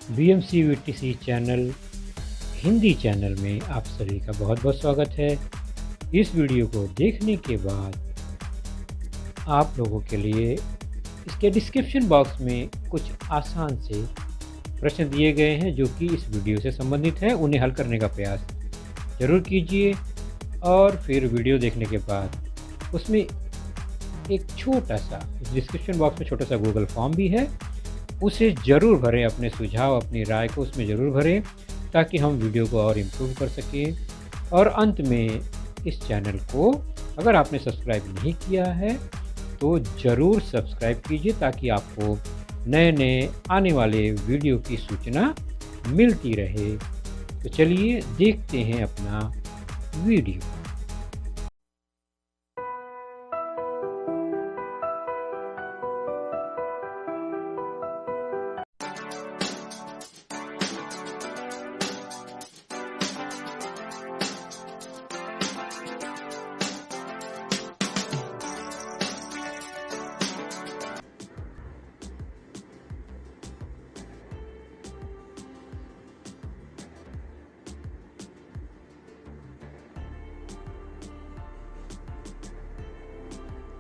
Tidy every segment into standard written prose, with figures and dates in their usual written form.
BMCVTC channel Hindi channel में आप सभी का बहुत बहुत स्वागत है। इस वीडियो को देखने के बाद आप लोगों के लिए इसके डिस्क्रिप्शन बॉक्स में कुछ आसान से प्रश्न दिए गए हैं जो कि इस वीडियो से संबंधित है। उन्हें हल करने का प्रयास ज़रूर कीजिए और फिर वीडियो देखने के बाद उसमें एक छोटा सा डिस्क्रिप्शन बॉक्स में छोटा सा गूगल फॉर्म भी है, उसे ज़रूर भरें। अपने सुझाव अपनी राय को उसमें ज़रूर भरें ताकि हम वीडियो को और इम्प्रूव कर सकें। और अंत में इस चैनल को अगर आपने सब्सक्राइब नहीं किया है तो ज़रूर सब्सक्राइब कीजिए ताकि आपको नए नए आने वाले वीडियो की सूचना मिलती रहे। तो चलिए देखते हैं अपना वीडियो।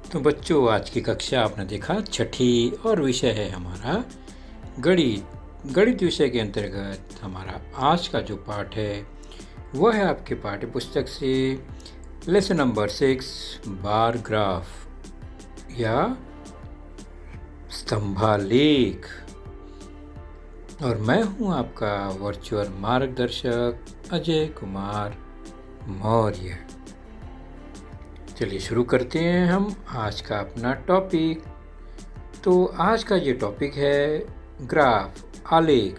तो बच्चों, आज की कक्षा आपने देखा छठी और विषय है हमारा गणित। गणित विषय के अंतर्गत हमारा आज का जो पाठ है वह है आपके पाठ्य पुस्तक से लेसन नंबर 6 बार ग्राफ या स्तंभालेख। और मैं हूं आपका वर्चुअल मार्गदर्शक अजय कुमार मौर्य। चलिए शुरू करते हैं हम आज का अपना टॉपिक। तो आज का ये टॉपिक है ग्राफ, आलेख।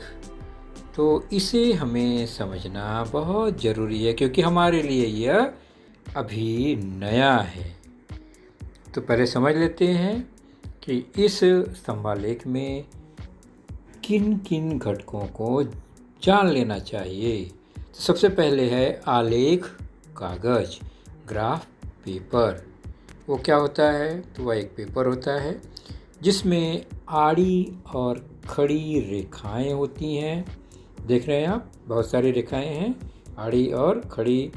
तो इसे हमें समझना बहुत ज़रूरी है क्योंकि हमारे लिए यह अभी नया है। तो पहले समझ लेते हैं कि इस स्तंभालेख में किन किन घटकों को जान लेना चाहिए। तो सबसे पहले है आलेख कागज, ग्राफ पेपर। वो क्या होता है? तो वह एक पेपर होता है जिसमें आड़ी और खड़ी रेखाएं होती हैं। देख रहे हैं आप, बहुत सारी रेखाएं हैं आड़ी और खड़ी।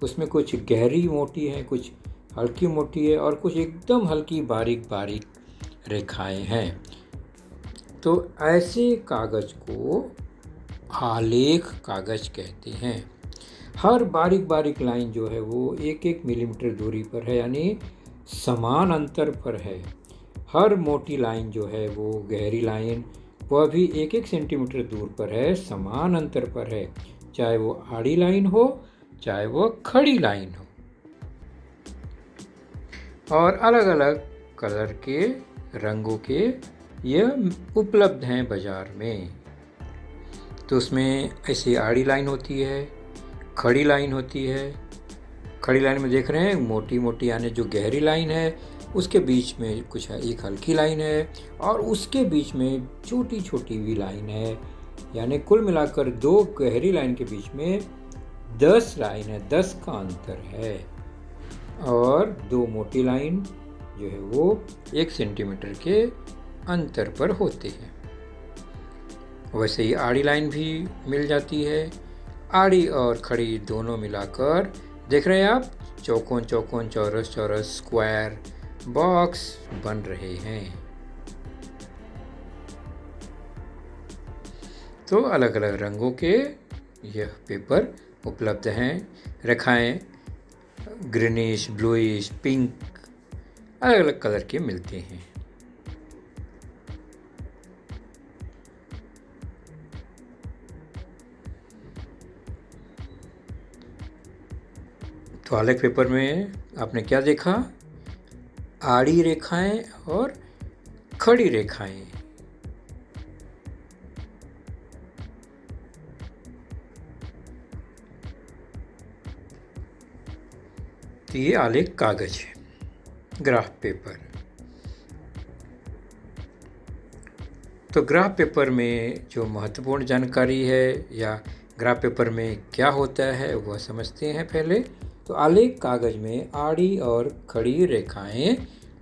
उसमें कुछ गहरी मोटी है, कुछ हल्की मोटी है और कुछ एकदम हल्की बारीक बारीक रेखाएं हैं। तो ऐसे कागज को आलेख कागज कहते हैं। हर बारीक बारीक लाइन जो है वो 1-1 मिलीमीटर दूरी पर है, यानी समान अंतर पर है। हर मोटी लाइन जो है वो गहरी लाइन वह भी 1-1 सेंटीमीटर दूर पर है, समान अंतर पर है, चाहे वो आड़ी लाइन हो चाहे वो खड़ी लाइन हो। और अलग अलग कलर के रंगों के यह उपलब्ध हैं बाजार में। तो उसमें ऐसी आड़ी लाइन होती है, खड़ी लाइन होती है। खड़ी लाइन में देख रहे हैं मोटी मोटी यानी जो गहरी लाइन है, उसके बीच में कुछ एक हल्की लाइन है और उसके बीच में छोटी छोटी भी लाइन है, यानी कुल मिलाकर 2 गहरी लाइन के बीच में 10 लाइन है, 10 का अंतर है। और 2 मोटी लाइन जो है वो 1 सेंटीमीटर के अंतर पर होते हैं। वैसे ही आड़ी लाइन भी मिल जाती है। आड़ी और खड़ी दोनों मिलाकर देख रहे हैं आप, चौकोन चौकोन, चौरस चौरस, स्क्वायर, बॉक्स बन रहे हैं। तो अलग अलग रंगों के यह पेपर उपलब्ध हैं। रेखाएं ग्रीनिश, ब्लूइश, पिंक, अलग अलग कलर के मिलते हैं। तो आलेख पेपर में आपने क्या देखा? आड़ी रेखाएं और खड़ी रेखाएं। तो ये आलेख कागज है, ग्राफ पेपर। तो ग्राफ पेपर में जो महत्वपूर्ण जानकारी है या ग्राफ पेपर में क्या होता है वह समझते हैं पहले। तो आलेख कागज में आड़ी और खड़ी रेखाएं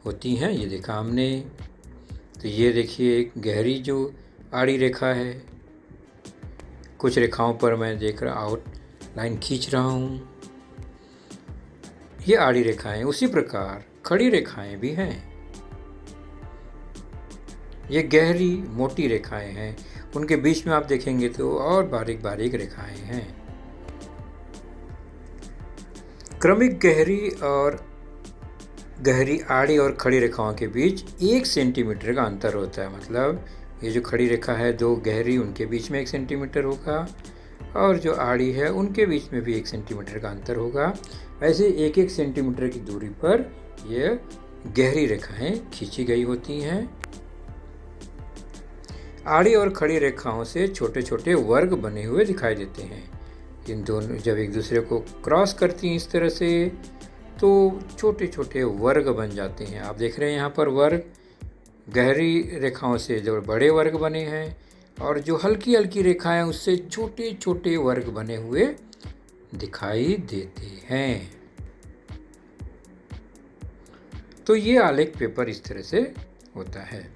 होती हैं, ये देखा हमने। तो ये देखिए एक गहरी जो आड़ी रेखा है कुछ रेखाओं पर मैं देख रहा आउटलाइन खींच रहा हूँ, ये आड़ी रेखाएं। उसी प्रकार खड़ी रेखाएं भी हैं, ये गहरी मोटी रेखाएं हैं, उनके बीच में आप देखेंगे तो और बारीक बारीक रेखाएं हैं। क्रमिक गहरी आड़ी और खड़ी रेखाओं के बीच 1 सेंटीमीटर का अंतर होता है। मतलब ये जो खड़ी रेखा है, 2 गहरी, उनके बीच में 1 सेंटीमीटर होगा, और जो आड़ी है उनके बीच में भी 1 सेंटीमीटर का अंतर होगा। ऐसे 1-1 सेंटीमीटर की दूरी पर ये गहरी रेखाएं खींची गई होती हैं। आड़ी और खड़ी रेखाओं से छोटे छोटे वर्ग बने हुए दिखाई देते हैं। इन दोनों जब एक दूसरे को क्रॉस करती हैं इस तरह से, तो छोटे छोटे वर्ग बन जाते हैं। आप देख रहे हैं यहाँ पर वर्ग, गहरी रेखाओं से जो बड़े वर्ग बने हैं, और जो हल्की हल्की रेखाएं उससे छोटे छोटे वर्ग बने हुए दिखाई देते हैं। तो ये आलेख पेपर इस तरह से होता है।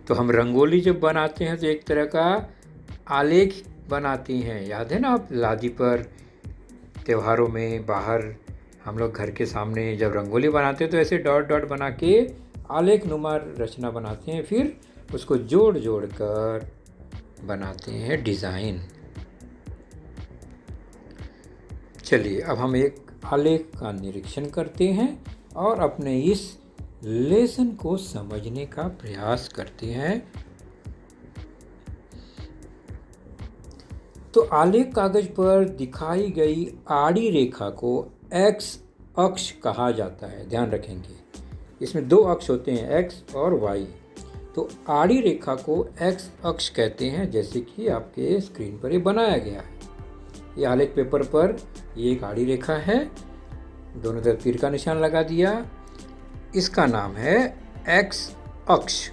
तो हम रंगोली जब बनाते हैं तो एक तरह का आलेख बनाती हैं। याद है ना, आप लादी पर त्योहारों में बाहर हम लोग घर के सामने जब रंगोली बनाते हैं तो ऐसे डॉट डॉट बना के आलेख नुमा रचना बनाते हैं, फिर उसको जोड़ जोड़ कर बनाते हैं डिज़ाइन। चलिए अब हम एक आलेख का निरीक्षण करते हैं और अपने इस लेसन को समझने का प्रयास करते हैं। तो आलेख कागज पर दिखाई गई आड़ी रेखा को एक्स अक्ष कहा जाता है। ध्यान रखेंगे, इसमें 2 अक्ष होते हैं, एक्स और वाई। तो आड़ी रेखा को एक्स अक्ष कहते हैं, जैसे कि आपके स्क्रीन पर ये बनाया गया है। ये आलेख पेपर पर ये एक आड़ी रेखा है, दोनों तरफ तीर का निशान लगा दिया, इसका नाम है एक्स अक्ष।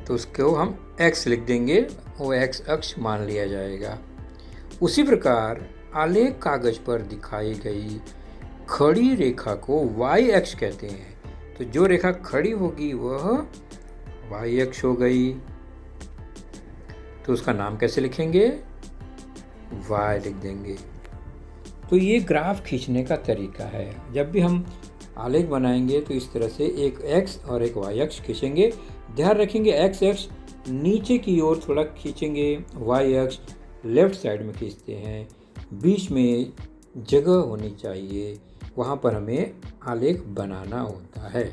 तो उसको हम एक्स लिख देंगे, वो एक्स अक्ष मान लिया जाएगा। उसी प्रकार आलेख कागज पर दिखाई गई खड़ी रेखा को वाई अक्ष कहते हैं। तो जो रेखा खड़ी होगी वह वाई अक्ष हो गई। तो उसका नाम कैसे लिखेंगे? वाई लिख देंगे। तो ये ग्राफ खींचने का तरीका है। जब भी हम आलेख बनाएंगे तो इस तरह से एक एक्स और एक वाई अक्ष खींचेंगे। ध्यान रखेंगे एक्स अक्ष नीचे की ओर थोड़ा खींचेंगे, वाई अक्ष लेफ्ट साइड में खींचते हैं। बीच में जगह होनी चाहिए, वहाँ पर हमें आलेख बनाना होता है।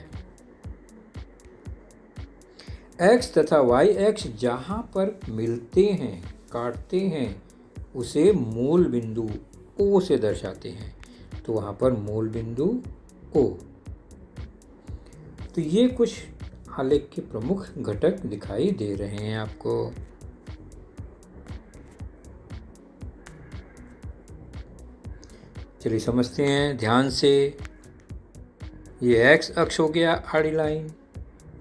एक्स तथा वाई अक्ष जहाँ पर मिलते हैं, काटते हैं, उसे मूल बिंदु ओ से दर्शाते हैं। तो वहाँ पर मूल बिंदु ओ। तो ये कुछ आलेख के प्रमुख घटक दिखाई दे रहे हैं आपको। चलिए समझते हैं ध्यान से। ये एक्स अक्ष हो गया आड़ी लाइन,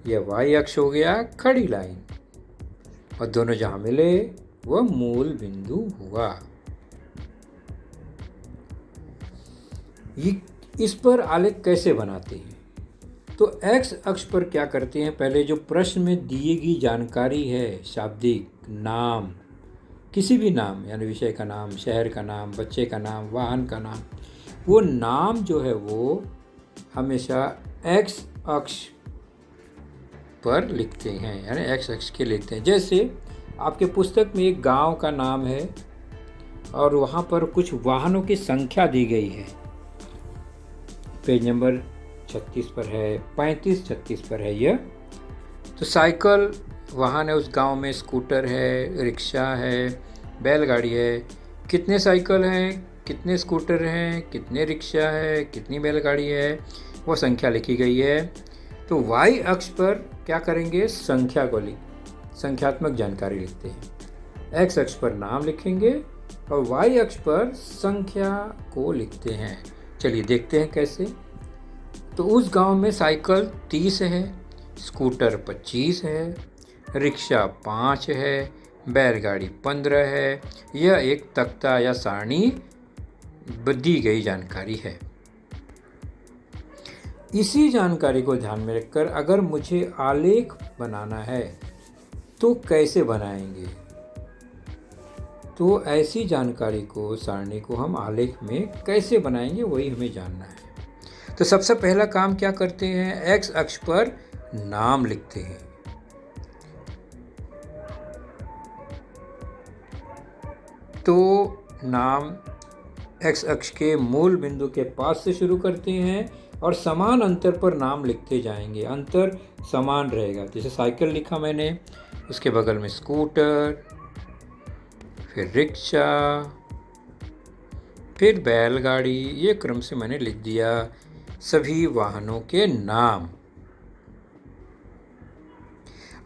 यह वाई अक्ष हो गया खड़ी लाइन, और दोनों जहां मिले वह मूल बिंदु हुआ। इस पर आलेख कैसे बनाते हैं? तो एक्स अक्ष पर क्या करते हैं, पहले जो प्रश्न में दी गई जानकारी है, शाब्दिक नाम, किसी भी नाम, यानी विषय का नाम, शहर का नाम, बच्चे का नाम, वाहन का नाम, वो नाम जो है वो हमेशा एक्स अक्ष पर लिखते हैं, यानी एक्स अक्ष के लिखते हैं। जैसे आपके पुस्तक में एक गांव का नाम है और वहाँ पर कुछ वाहनों की संख्या दी गई है, पेज नंबर 36 पर है, 35-36 पर है यह। तो साइकिल वाहन है उस गांव में, स्कूटर है, रिक्शा है, बैलगाड़ी है। कितने साइकिल हैं, कितने स्कूटर हैं, कितने रिक्शा है, कितनी बैलगाड़ी है, वो संख्या लिखी गई है। तो वाई अक्ष पर क्या करेंगे, संख्या को संख्यात्मक जानकारी लिखते हैं। एक्स अक्ष पर नाम लिखेंगे और वाई अक्ष पर संख्या को लिखते हैं। चलिए देखते हैं कैसे। तो उस गांव में साइकिल 30 है, स्कूटर 25 है, रिक्शा 5 है, बैलगाड़ी 15 है। यह एक तख्ता या सारणी दी गई जानकारी है। इसी जानकारी को ध्यान में रखकर अगर मुझे आलेख बनाना है तो कैसे बनाएंगे? तो ऐसी जानकारी को, सारणी को हम आलेख में कैसे बनाएंगे वही हमें जानना है। तो सबसे पहला काम क्या करते हैं, एक्स अक्ष पर नाम लिखते हैं। तो नाम एक्स अक्ष के मूल बिंदु के पास से शुरू करते हैं और समान अंतर पर नाम लिखते जाएंगे, अंतर समान रहेगा। जैसे साइकिल लिखा मैंने, उसके बगल में स्कूटर, फिर रिक्शा, फिर बैलगाड़ी, ये क्रम से मैंने लिख दिया सभी वाहनों के नाम।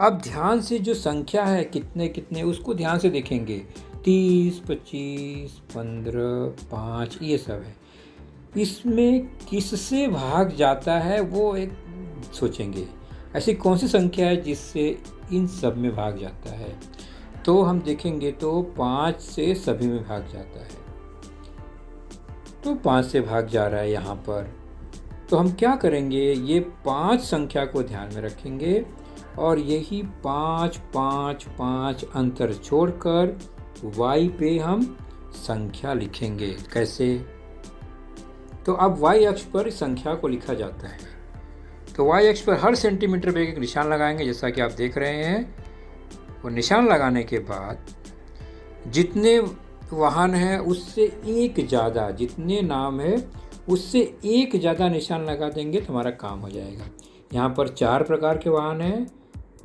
अब ध्यान से जो संख्या है कितने कितने उसको ध्यान से देखेंगे। 30, 25, 15, 5 ये सब है। इसमें किससे भाग जाता है वो एक सोचेंगे। ऐसी कौन सी संख्या है जिससे इन सब में भाग जाता है? तो हम देखेंगे तो 5 से सभी में भाग जाता है। तो 5 से भाग जा रहा है यहाँ पर। तो हम क्या करेंगे, ये 5 संख्या को ध्यान में रखेंगे और यही 5, 5, 5 अंतर छोड़कर y पे हम संख्या लिखेंगे। कैसे? तो अब y अक्ष पर संख्या को लिखा जाता है। तो y अक्ष पर हर सेंटीमीटर पे एक निशान लगाएंगे, जैसा कि आप देख रहे हैं। और निशान लगाने के बाद जितने वाहन है उससे एक ज़्यादा, जितने नाम है उससे एक ज़्यादा निशान लगा देंगे तो हमारा काम हो जाएगा। यहाँ पर 4 प्रकार के वाहन हैं,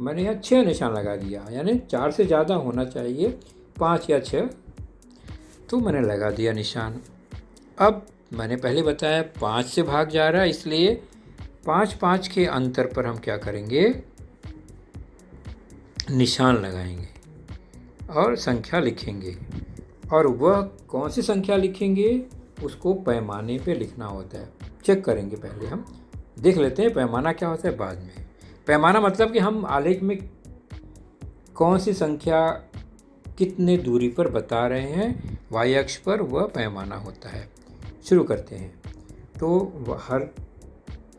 मैंने यहाँ 6 निशान लगा दिया, यानी 4 से ज़्यादा होना चाहिए, 5 या 6, तो मैंने लगा दिया निशान। अब मैंने पहले बताया 5 से भाग जा रहा है, इसलिए 5-5 के अंतर पर हम क्या करेंगे, निशान लगाएंगे और संख्या लिखेंगे। और वह कौन सी संख्या लिखेंगे उसको पैमाने पे लिखना होता है। चेक करेंगे, पहले हम देख लेते हैं पैमाना क्या होता है बाद में। पैमाना मतलब कि हम आलेख में कौन सी संख्या कितने दूरी पर बता रहे हैं, y अक्ष पर वह पैमाना होता है। शुरू करते हैं। तो हर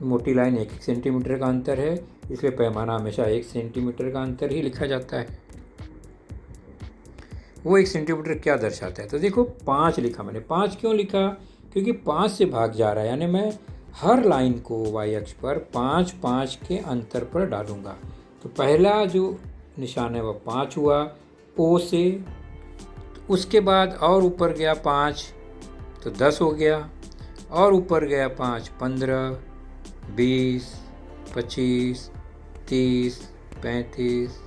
मोटी लाइन 1-1 सेंटीमीटर का अंतर है, इसलिए पैमाना हमेशा 1 सेंटीमीटर का अंतर ही लिखा जाता है। वो 1 सेंटीमीटर क्या दर्शाता है, तो देखो 5 लिखा मैंने। 5 क्यों लिखा, क्योंकि 5 से भाग जा रहा है, यानी मैं हर लाइन को y अक्ष पर 5-5 के अंतर पर डालूंगा। तो पहला जो निशान है वह 5 हुआ O से, उसके बाद और ऊपर गया 5 तो 10 हो गया, और ऊपर गया 5 15, 20, 25, 30, 35,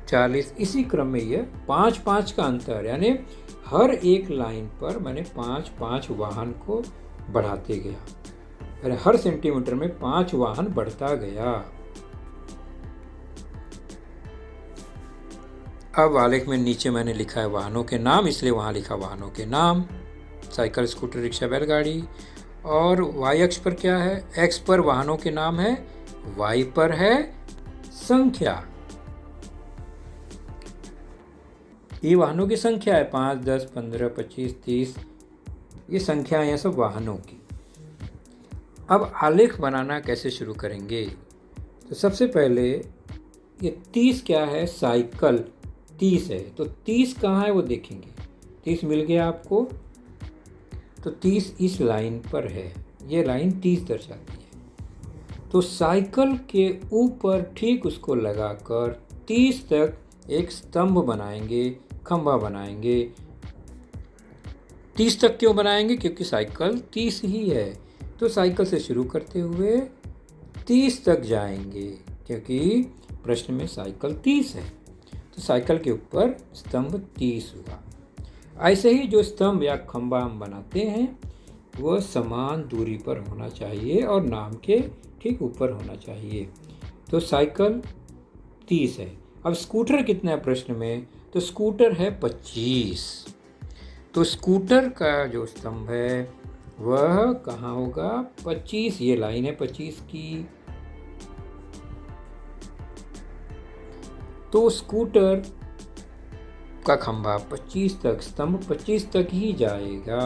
40, इसी क्रम में ये 5-5 का अंतर, यानी हर एक लाइन पर मैंने 5-5 वाहन को बढ़ाते गया, यानी हर सेंटीमीटर में 5 वाहन बढ़ता गया। अब आलेख में नीचे मैंने लिखा है वाहनों के नाम, इसलिए वहाँ लिखा वाहनों के नाम, साइकिल, स्कूटर, रिक्शा, बैलगाड़ी। और y अक्ष पर क्या है, x पर वाहनों के नाम है, y पर है संख्या। ये वाहनों की संख्या है, 5, 10, 15, 25, 30, ये संख्या है सब वाहनों की। अब आलेख बनाना कैसे शुरू करेंगे, तो सबसे पहले ये 30 क्या है, साइकिल 30 है, तो 30 कहाँ है वो देखेंगे। 30 मिल गया आपको, तो 30 इस लाइन पर है, ये लाइन 30 दर्शाती है। तो साइकिल के ऊपर ठीक उसको लगाकर 30 तक एक स्तंभ बनाएंगे, खंभा बनाएंगे। 30 तक क्यों बनाएंगे, क्योंकि साइकिल 30 ही है, तो साइकिल से शुरू करते हुए 30 तक जाएंगे, क्योंकि प्रश्न में साइकिल 30 है, तो साइकिल के ऊपर स्तंभ 30 हुआ। ऐसे ही जो स्तंभ या खंभा हम बनाते हैं वह समान दूरी पर होना चाहिए और नाम के ठीक ऊपर होना चाहिए। तो साइकिल 30 है। अब स्कूटर कितना है प्रश्न में, तो स्कूटर है 25। तो स्कूटर का जो स्तंभ है वह कहाँ होगा, 25, ये लाइन है 25 की। तो स्कूटर का खंभा 25 तक, स्तंभ 25 तक ही जाएगा।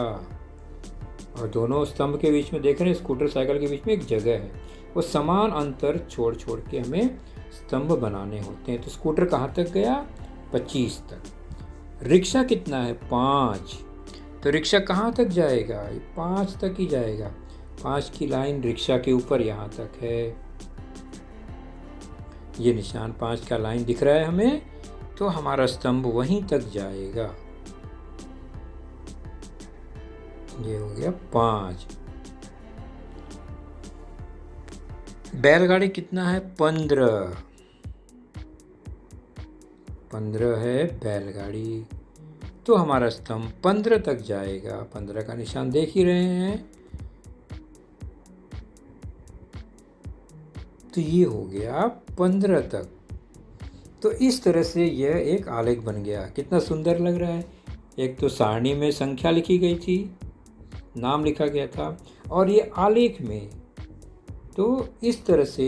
और दोनों स्तंभ के बीच में देख रहे हैं, स्कूटर साइकिल के बीच में एक जगह है, वो समान अंतर छोड़ छोड़ के हमें स्तंभ बनाने होते हैं। तो स्कूटर कहाँ तक गया? 25 तक। रिक्शा कितना है? 5। तो रिक्शा कहाँ तक जाएगा? 5 तक ही जाएगा। 5 की लाइन रिक्शा के ऊपर यहाँ तक है। ये निशान 5 का लाइन दिख रहा है हमें, तो हमारा स्तंभ वहीं तक जाएगा। ये हो गया 5। बैलगाड़ी कितना है? 15। 15 है बैलगाड़ी, तो हमारा स्तंभ 15 तक जाएगा। 15 का निशान देख ही रहे हैं। तो ये हो गया 15 तक। तो इस तरह से यह एक आलेख बन गया। कितना सुंदर लग रहा है। एक तो सारणी में संख्या लिखी गई थी, नाम लिखा गया था, और ये आलेख में। तो इस तरह से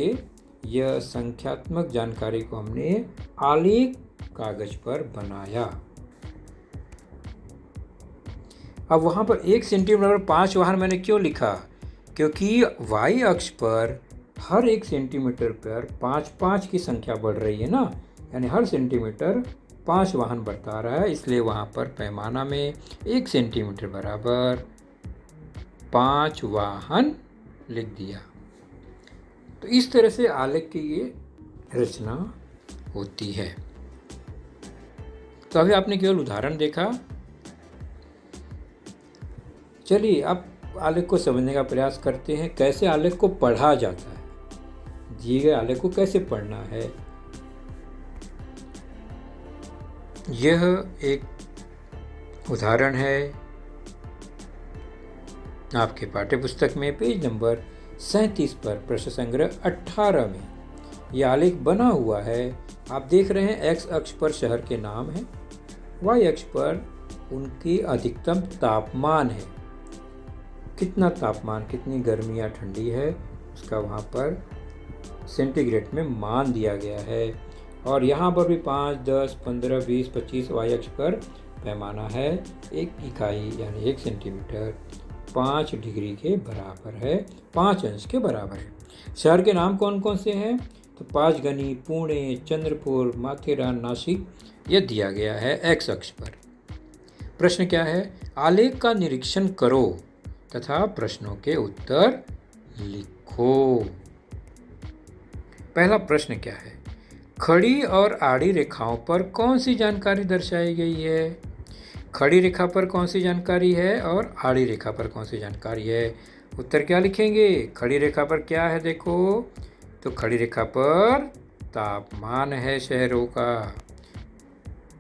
यह संख्यात्मक जानकारी को हमने आलेख कागज पर बनाया। अब वहाँ पर 1 सेंटीमीटर 5 वाहन मैंने क्यों लिखा? क्योंकि वाई अक्ष पर हर 1 सेंटीमीटर पर 5-5 की संख्या बढ़ रही है ना, यानी हर सेंटीमीटर 5 वाहन बता रहा है। इसलिए वहाँ पर पैमाना में 1 सेंटीमीटर बराबर 5 वाहन लिख दिया। तो इस तरह से आलेख की ये रचना होती है। तो अभी आपने केवल उदाहरण देखा। चलिए अब आलेख को समझने का प्रयास करते हैं। कैसे आलेख को पढ़ा जाता है, दिए गए आलेख को कैसे पढ़ना है। यह एक उदाहरण है आपके पाठ्य पुस्तक में पेज नंबर 37 पर प्रश्न संग्रह 18 में यह आलेख बना हुआ है। आप देख रहे हैं एक्स अक्ष पर शहर के नाम है, वाई अक्ष पर उनकी अधिकतम तापमान है। कितना तापमान, कितनी गर्मी या ठंडी है, उसका वहाँ पर सेंटीग्रेड में मान दिया गया है। और यहाँ पर भी 5, 10, 15, 20, 25 वाई अक्ष पर पैमाना है। 1 इकाई यानी 1 सेंटीमीटर 5 डिग्री के बराबर है, 5 अंश के बराबर है। शहर के नाम कौन कौन से हैं? तो पाँचगनी, पुणे, चंद्रपुर, माथेरान, नासिक, यह दिया गया है एक्स अक्ष पर। प्रश्न क्या है? आलेख का निरीक्षण करो तथा प्रश्नों के उत्तर लिखो। पहला प्रश्न क्या है? खड़ी और आड़ी रेखाओं पर कौन सी जानकारी दर्शाई गई है? खड़ी रेखा पर कौन सी जानकारी है और आड़ी रेखा पर कौन सी जानकारी है? उत्तर क्या लिखेंगे? खड़ी रेखा पर क्या है देखो, तो खड़ी रेखा पर तापमान है शहरों का।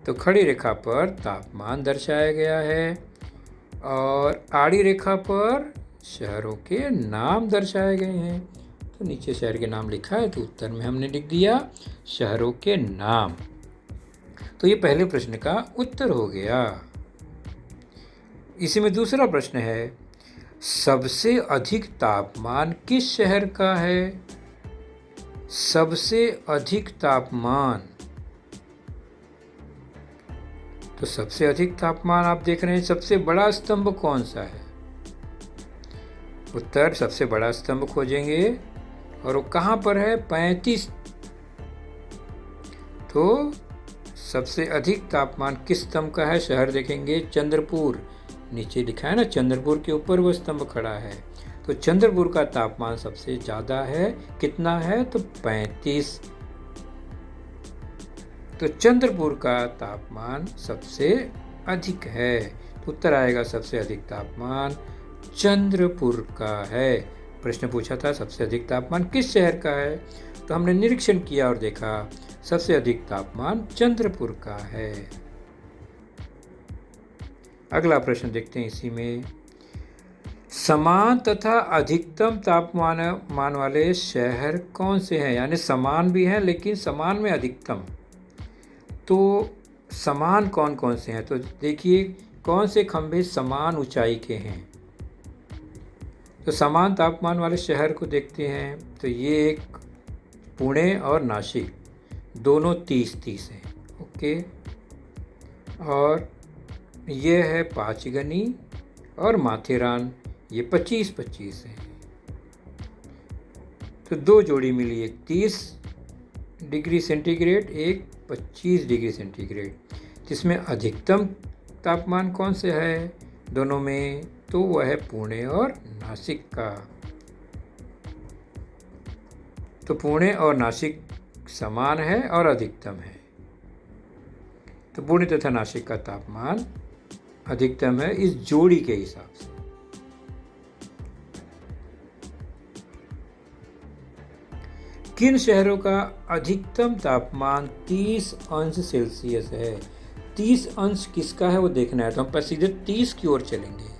तो खड़ी रेखा पर तापमान दर्शाया गया है और आड़ी रेखा पर शहरों के नाम दर्शाए गए हैं। तो नीचे शहर के नाम लिखा है, तो उत्तर में हमने लिख दिया शहरों के नाम। तो ये पहले प्रश्न का उत्तर हो गया। इसी में दूसरा प्रश्न है, सबसे अधिक तापमान किस शहर का है? सबसे अधिक तापमान, तो सबसे अधिक तापमान आप देख रहे हैं। सबसे बड़ा स्तंभ कौन सा है? उत्तर सबसे बड़ा स्तंभ खोजेंगे और वो कहाँ पर है? 35। तो सबसे अधिक तापमान किस स्तंभ का है? शहर देखेंगे चंद्रपुर, नीचे लिखा है ना चंद्रपुर के ऊपर वो स्तंभ खड़ा है। तो चंद्रपुर का तापमान सबसे ज़्यादा है। कितना है? तो 35। तो चंद्रपुर का तापमान सबसे अधिक है। तो उत्तर आएगा सबसे अधिक तापमान चंद्रपुर का है। प्रश्न पूछा था सबसे अधिक तापमान किस शहर का है, तो हमने निरीक्षण किया और देखा सबसे अधिक तापमान चंद्रपुर का है। अगला प्रश्न देखते हैं इसी में, समान तथा अधिकतम तापमान मान वाले शहर कौन से हैं? यानी समान भी हैं लेकिन समान में अधिकतम। तो समान कौन कौन से हैं? तो देखिए कौन से खंभे समान ऊंचाई के हैं। तो समान तापमान वाले शहर को देखते हैं, तो ये एक पुणे और नासिक, दोनों 30-30 हैं। ओके, और ये है पाँचगनी और माथेरान, ये 25-25 हैं। तो दो जोड़ी मिली, एक 30 डिग्री सेंटीग्रेड, एक 25 डिग्री सेंटीग्रेड। जिसमें अधिकतम तापमान कौन से है दोनों में? तो वह है पुणे और नासिक का। तो पुणे और नासिक समान है और अधिकतम है। तो पुणे तथा नासिक का तापमान अधिकतम है इस जोड़ी के हिसाब से। किन शहरों का अधिकतम तापमान 30 अंश सेल्सियस है? 30 अंश किसका है वो देखना है, तो हम सीधे 30 की ओर चलेंगे।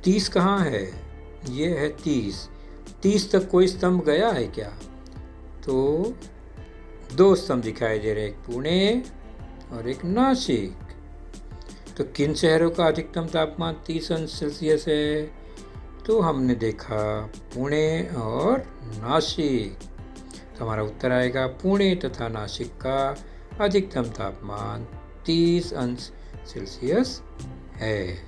30 कहाँ है? ये है 30। 30 तक कोई स्तंभ गया है क्या? तो 2 स्तंभ दिखाई दे रहे हैं, एक पुणे और एक नासिक। तो किन शहरों का अधिकतम तापमान 30 अंश सेल्सियस है? तो हमने देखा पुणे और नासिक। तो हमारा उत्तर आएगा पुणे तथा नासिक का अधिकतम तापमान 30 अंश सेल्सियस है।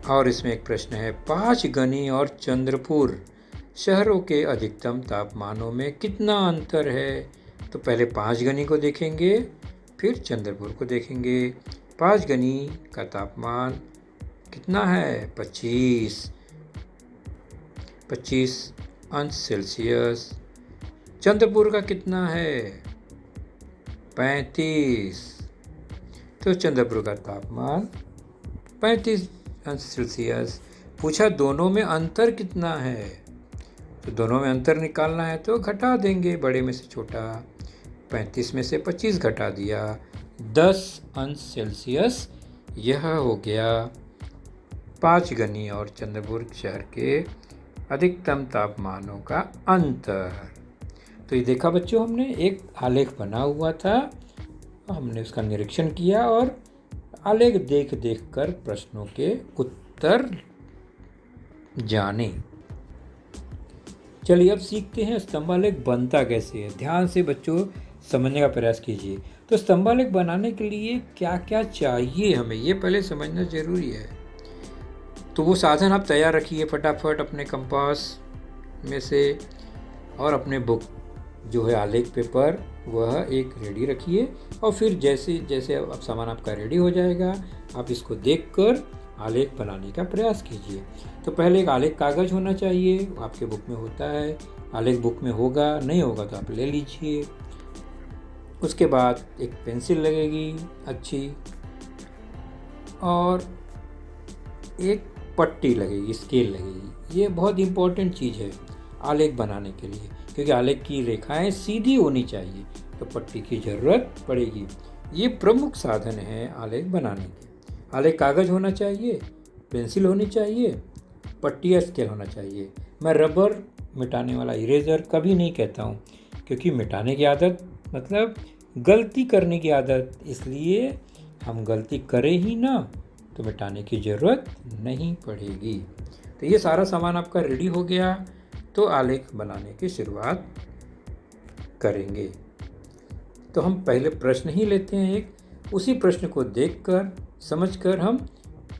और इसमें एक प्रश्न है, पाँचगनी और चंद्रपुर शहरों के अधिकतम तापमानों में कितना अंतर है? तो पहले पाँचगनी को देखेंगे, फिर चंद्रपुर को देखेंगे। पाँचगनी का तापमान कितना है? 25 अंश सेल्सियस। चंद्रपुर का कितना है? 35। तो चंद्रपुर का तापमान 35 अंश सेल्सियस। पूछा दोनों में अंतर कितना है? तो दोनों में अंतर निकालना है तो घटा देंगे, बड़े में से छोटा। 35 में से 25 घटा दिया, 10 अंश सेल्सियस। यह हो गया पाँचगनी और चंद्रपुर शहर के अधिकतम तापमानों का अंतर। तो ये देखा बच्चों, हमने एक आलेख बना हुआ था, हमने उसका निरीक्षण किया और आलेख देख कर प्रश्नों के उत्तर जाने। चलिए अब सीखते हैं स्तंभालेख बनता कैसे है। ध्यान से बच्चों समझने का प्रयास कीजिए। तो स्तंभालेख बनाने के लिए क्या क्या चाहिए हमें, ये पहले समझना जरूरी है। तो वो साधन आप तैयार रखिए फटाफट अपने कंपास में से, और अपने बुक जो है आलेख पेपर वह एक रेडी रखिए। और फिर जैसे जैसे अब सामान आपका रेडी हो जाएगा, आप इसको देखकर आलेख बनाने का प्रयास कीजिए। तो पहले एक आलेख कागज होना चाहिए, आपके बुक में होता है। आलेख बुक में होगा, नहीं होगा तो आप ले लीजिए। उसके बाद एक पेंसिल लगेगी अच्छी, और एक पट्टी लगेगी, स्केल लगेगी। ये बहुत इम्पोर्टेंट चीज़ है आलेख बनाने के लिए, क्योंकि आलेख की रेखाएं सीधी होनी चाहिए, तो पट्टी की ज़रूरत पड़ेगी। ये प्रमुख साधन है आलेख बनाने के। आलेख कागज होना चाहिए, पेंसिल होनी चाहिए, पट्टी या स्केल होना चाहिए। मैं रबर मिटाने वाला इरेजर कभी नहीं कहता हूँ, क्योंकि मिटाने की आदत मतलब गलती करने की आदत, इसलिए हम गलती करें ही ना तो मिटाने की ज़रूरत नहीं पड़ेगी। तो ये सारा सामान आपका रेडी हो गया, तो आलेख बनाने की शुरुआत करेंगे। तो हम पहले प्रश्न ही लेते हैं एक, उसी प्रश्न को देखकर समझकर हम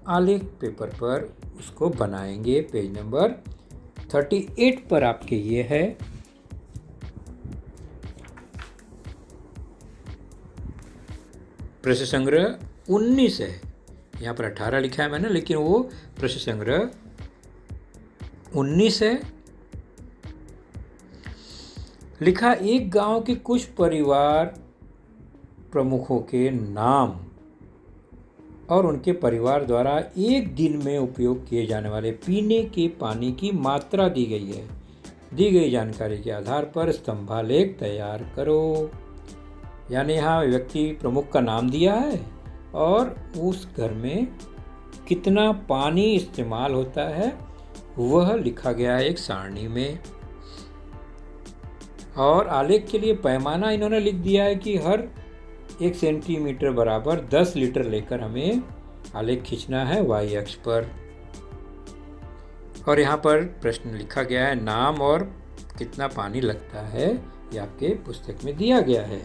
आलेख पेपर पर उसको बनाएंगे। पेज नंबर 38 पर आपके ये है। प्रश्न संग्रह 19 है, यहाँ पर 18 लिखा है मैंने, लेकिन वो प्रश्न संग्रह 19 है। लिखा, एक गांव के कुछ परिवार प्रमुखों के नाम और उनके परिवार द्वारा एक दिन में उपयोग किए जाने वाले पीने के पानी की मात्रा दी गई है। दी गई जानकारी के आधार पर स्तंभालेख तैयार करो। यानी यहाँ व्यक्ति प्रमुख का नाम दिया है और उस घर में कितना पानी इस्तेमाल होता है वह लिखा गया है एक सारणी में। और आलेख के लिए पैमाना इन्होंने लिख दिया है कि हर 1 सेंटीमीटर बराबर 10 लीटर लेकर हमें आलेख खींचना है y अक्ष पर। और यहाँ पर प्रश्न लिखा गया है नाम और कितना पानी लगता है, ये आपके पुस्तक में दिया गया है।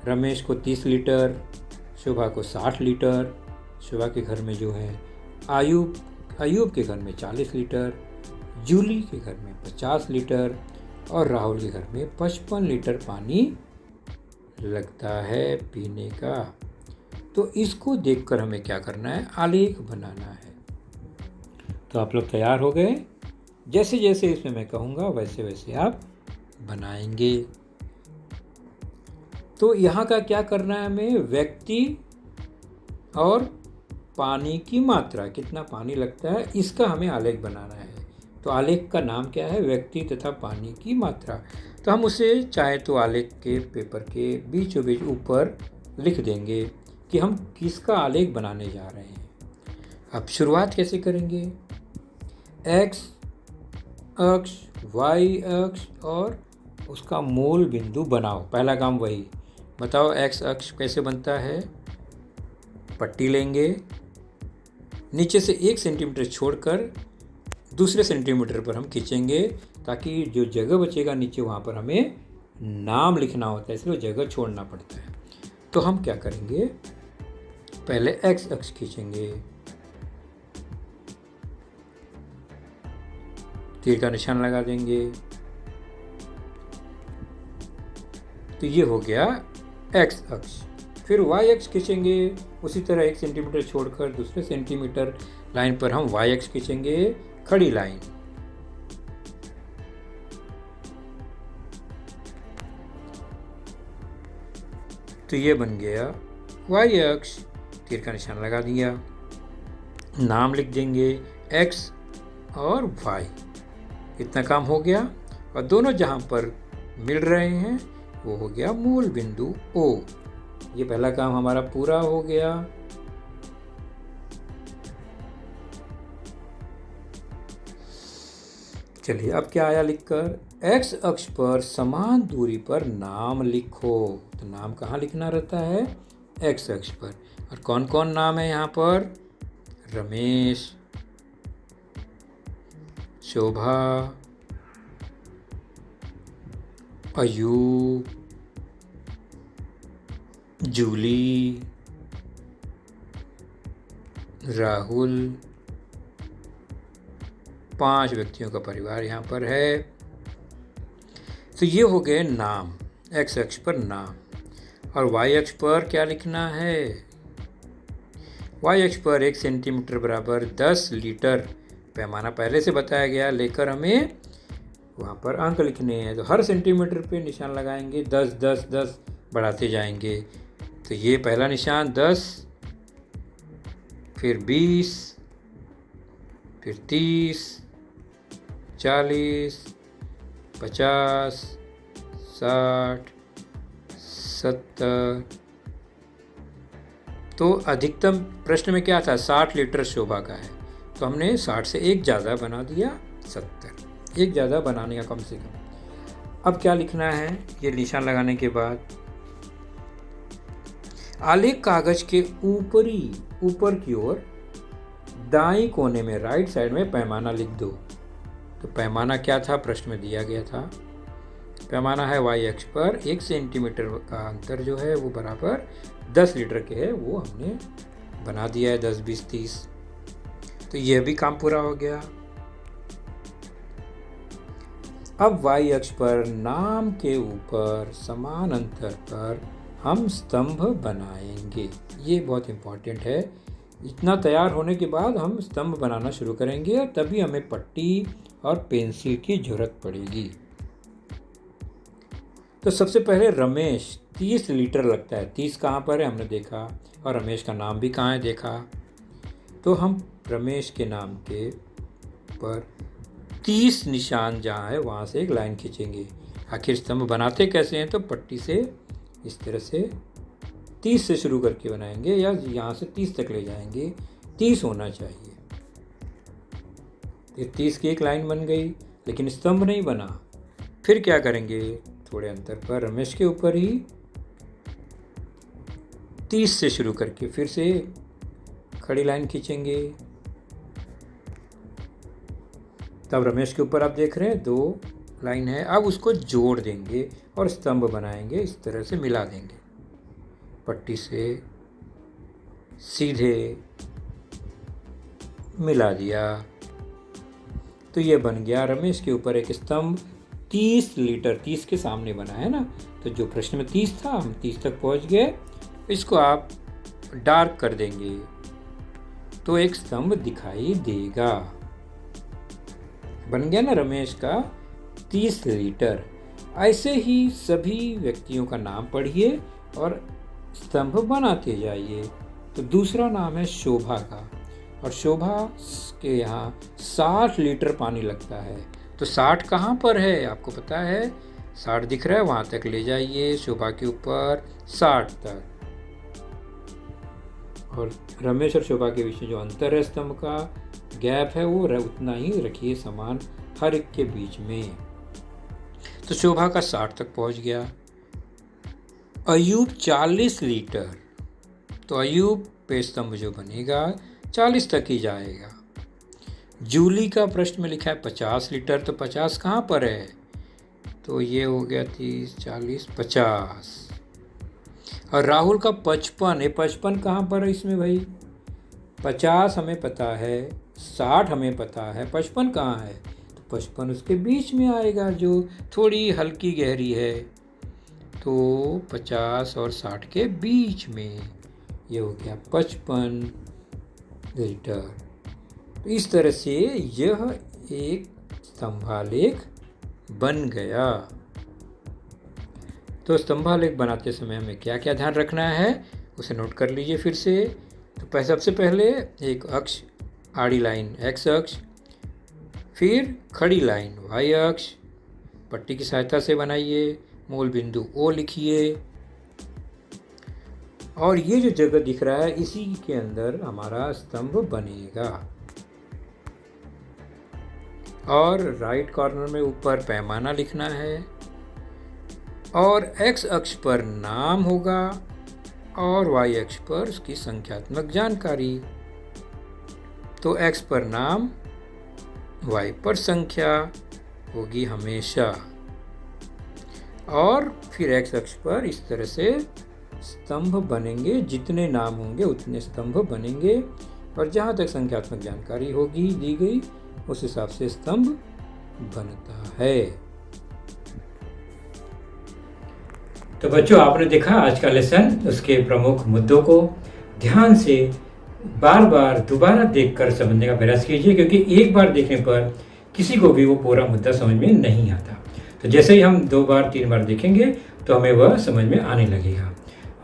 रमेश को 30 लीटर, शोभा को 60 लीटर, शोभा के घर में जो है, अयूब के घर में 40 लीटर, जूली के घर में 50 लीटर और राहुल के घर में 55 लीटर पानी लगता है पीने का। तो इसको देखकर हमें क्या करना है, आलेख बनाना है। तो आप लोग तैयार हो गए? जैसे जैसे इसमें मैं कहूँगा वैसे वैसे आप बनाएंगे। तो यहाँ का क्या करना है हमें, व्यक्ति और पानी की मात्रा, कितना पानी लगता है, इसका हमें आलेख बनाना है। तो आलेख का नाम क्या है, व्यक्ति तथा पानी की मात्रा। तो हम उसे चाहे तो आलेख के पेपर के बीचों बीच ऊपर लिख देंगे कि हम किसका आलेख बनाने जा रहे हैं। अब शुरुआत कैसे करेंगे, एक्स अक्ष, वाई अक्ष और उसका मूल बिंदु बनाओ। पहला काम वही बताओ, एक्स अक्ष कैसे बनता है। पट्टी लेंगे, नीचे से 1 सेंटीमीटर छोड़कर दूसरे सेंटीमीटर पर हम खींचेंगे, ताकि जो जगह बचेगा नीचे वहाँ पर हमें नाम लिखना होता है, इसलिए जगह छोड़ना पड़ता है। तो हम क्या करेंगे, पहले एक्स अक्ष खींचेंगे, तीर का निशान लगा देंगे। तो ये हो गया एक्स अक्ष। फिर वाई अक्ष खींचेंगे, उसी तरह 1 सेंटीमीटर छोड़कर दूसरे सेंटीमीटर लाइन पर हम वाई अक्ष खींचेंगे, खड़ी लाइन। तो ये बन गया वाई अक्ष, तीर का निशान लगा दिया, नाम लिख देंगे एक्स और वाई। इतना काम हो गया। और दोनों जहां पर मिल रहे हैं वो हो गया मूल बिंदु ओ। ये पहला काम हमारा पूरा हो गया। चलिए अब क्या आया लिखकर, एक्स अक्ष पर समान दूरी पर नाम लिखो। तो नाम कहाँ लिखना रहता है, एक्स अक्ष पर। और कौन कौन नाम है यहाँ पर, रमेश, शोभा, अयूब, जूली, राहुल, 5 व्यक्तियों का परिवार यहाँ पर है। तो ये हो गए नाम, एक्स अक्ष पर नाम। और वाई अक्ष पर क्या लिखना है, वाई अक्ष पर 1 सेंटीमीटर बराबर 10 लीटर, पैमाना पहले से बताया गया, लेकर हमें वहाँ पर अंक लिखने हैं। तो हर सेंटीमीटर पे निशान लगाएंगे, 10 10 10 बढ़ाते जाएंगे। तो ये पहला निशान 10, फिर 20, फिर 30, 40, 50, 60, 70। तो अधिकतम प्रश्न में क्या था, 60 लीटर शोभा का है, तो हमने 60 से एक ज़्यादा बना दिया, 70। एक ज़्यादा बनाने का कम से कम। अब क्या लिखना है, ये निशान लगाने के बाद आलेख कागज के ऊपर की ओर दाईं कोने में राइट साइड में पैमाना लिख दो। तो पैमाना क्या था, प्रश्न में दिया गया था, पैमाना है वाई अक्ष पर 1 सेंटीमीटर का अंतर जो है वो बराबर 10 लीटर के है, वो हमने बना दिया है, 10 20 30। तो यह भी काम पूरा हो गया। अब वाई अक्ष पर नाम के ऊपर समान अंतर पर हम स्तंभ बनाएंगे। ये बहुत इम्पोर्टेंट है। इतना तैयार होने के बाद हम स्तंभ बनाना शुरू करेंगे और तभी हमें पट्टी और पेंसिल की जरूरत पड़ेगी। तो सबसे पहले रमेश, 30 लीटर लगता है, 30 कहाँ पर है हमने देखा, और रमेश का नाम भी कहाँ है देखा। तो हम रमेश के नाम के पर 30 निशान जहाँ है वहाँ से एक लाइन खींचेंगे। आखिर स्तंभ बनाते कैसे हैं, तो पट्टी से इस तरह से 30 से शुरू करके बनाएंगे, या यहाँ से 30 तक ले जाएंगे, 30 होना चाहिए। ये 30 की एक लाइन बन गई, लेकिन स्तंभ नहीं बना। फिर क्या करेंगे, थोड़े अंतर पर रमेश के ऊपर ही 30 से शुरू करके फिर से खड़ी लाइन खींचेंगे। तब रमेश के ऊपर आप देख रहे हैं 2 लाइन है, अब उसको जोड़ देंगे और स्तंभ बनाएंगे, इस तरह से मिला देंगे, पट्टी से सीधे मिला दिया। तो ये बन गया रमेश के ऊपर एक स्तंभ 30 लीटर, 30 के सामने बना है ना, तो जो प्रश्न में 30 था हम 30 तक पहुंच गए। इसको आप डार्क कर देंगे तो एक स्तंभ दिखाई देगा। बन गया ना रमेश का 30 लीटर। ऐसे ही सभी व्यक्तियों का नाम पढ़िए और स्तंभ बनाते जाइए। तो दूसरा नाम है शोभा का, और शोभा के यहाँ 60 लीटर पानी लगता है। तो 60 कहाँ पर है आपको पता है? 60 दिख रहा है, वहाँ तक ले जाइए शोभा के ऊपर 60 तक। और रमेश और शोभा के बीच में जो अंतर है, स्तंभ का गैप है, वो उतना ही रखिए समान हर एक के बीच में। तो शोभा का 60 तक पहुँच गया। अयूब 40 लीटर, तो अयूब पे स्तंभ जो बनेगा 40 तक ही जाएगा। जूली का प्रश्न में लिखा है 50 लीटर, तो 50 कहाँ पर है? तो ये हो गया 30, 40, 50। और राहुल का 55 है, 55 कहाँ पर है इसमें भाई? 50 हमें पता है, 60 हमें पता है, 55 कहाँ है? तो 55 उसके बीच में आएगा, जो थोड़ी हल्की गहरी है। तो 50 और 60 के बीच में ये हो गया 55 लीटर। तो इस तरह से यह एक स्तंभालेख बन गया। तो स्तंभालेख बनाते समय हमें क्या क्या ध्यान रखना है उसे नोट कर लीजिए फिर से। तो सबसे पहले एक अक्ष, आड़ी लाइन एक्स अक्ष, फिर खड़ी लाइन वाई अक्ष, पट्टी की सहायता से बनाइए, मूल बिंदु ओ लिखिए, और ये जो जगह दिख रहा है इसी के अंदर हमारा स्तंभ बनेगा। और राइट कॉर्नर में ऊपर पैमाना लिखना है, और एक्स अक्ष पर नाम होगा और वाई अक्ष पर उसकी संख्यात्मक जानकारी। तो एक्स पर नाम, वाई पर संख्या होगी हमेशा, और फिर एक्स अक्ष पर इस तरह से स्तंभ बनेंगे। जितने नाम होंगे उतने स्तंभ बनेंगे, और जहाँ तक संख्यात्मक जानकारी होगी दी गई उस हिसाब से स्तंभ बनता है। तो बच्चों, आपने देखा आज का लेसन, उसके प्रमुख मुद्दों को ध्यान से बार बार दोबारा देखकर समझने का प्रयास कीजिए, क्योंकि एक बार देखने पर किसी को भी वो पूरा मुद्दा समझ में नहीं आता। तो जैसे ही हम 2 बार 3 बार देखेंगे तो हमें वह समझ में आने लगेगा।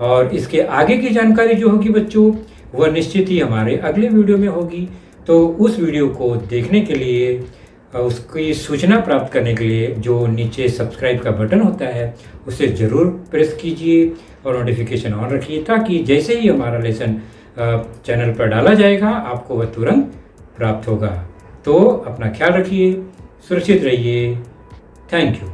और इसके आगे की जानकारी जो होगी बच्चों, वह निश्चित ही हमारे अगले वीडियो में होगी। तो उस वीडियो को देखने के लिए, उसकी सूचना प्राप्त करने के लिए जो नीचे सब्सक्राइब का बटन होता है उसे ज़रूर प्रेस कीजिए और नोटिफिकेशन ऑन रखिए, ताकि जैसे ही हमारा लेसन चैनल पर डाला जाएगा आपको वह तुरंत प्राप्त होगा। तो अपना ख्याल रखिए, सुरक्षित रहिए। Thank you.